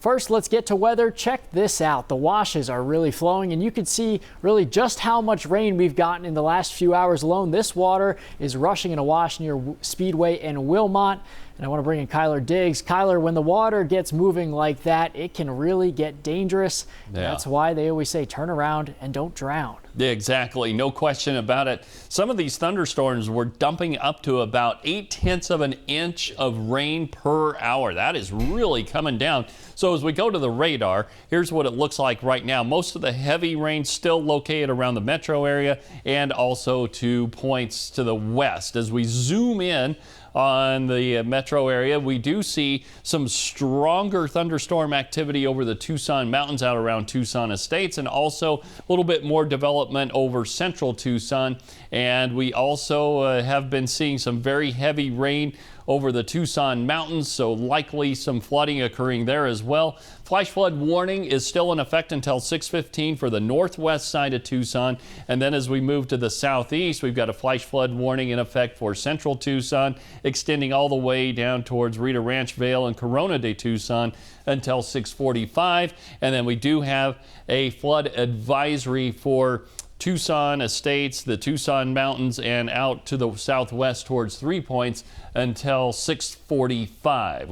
First, let's get to weather. Check this out. The washes are really flowing, and you can see really just how much rain we've gotten in the last few hours alone. This water is rushing in a wash near Speedway and Wilmot. And I want to bring in Kyler Diggs. Kyler, when the water gets moving like that, it can really get dangerous. Yeah. That's why they always say turn around and don't drown. Yeah, exactly. No question about it. Some of these thunderstorms were dumping up to about 0.8 of an inch of rain per hour. That is really coming down. So as we go to the radar, here's what it looks like right now. Most of the heavy rain still located around the metro area and also to points to the west. As we zoom in on the metro area, we do see some stronger thunderstorm activity over the Tucson mountains out around Tucson Estates, and also a little bit more development over central Tucson. And we also have been seeing some very heavy rain over the Tucson mountains, so likely some flooding occurring there as well. Flash flood warning is still in effect until 6:15 for the northwest side of Tucson. And then as we move to the southeast, we've got a flash flood warning in effect for central Tucson, extending all the way down towards Rita Ranch Vale and Corona de Tucson until 6:45. And then we do have a flood advisory for Tucson Estates, the Tucson Mountains, and out to the southwest towards 3 Points until 6:45.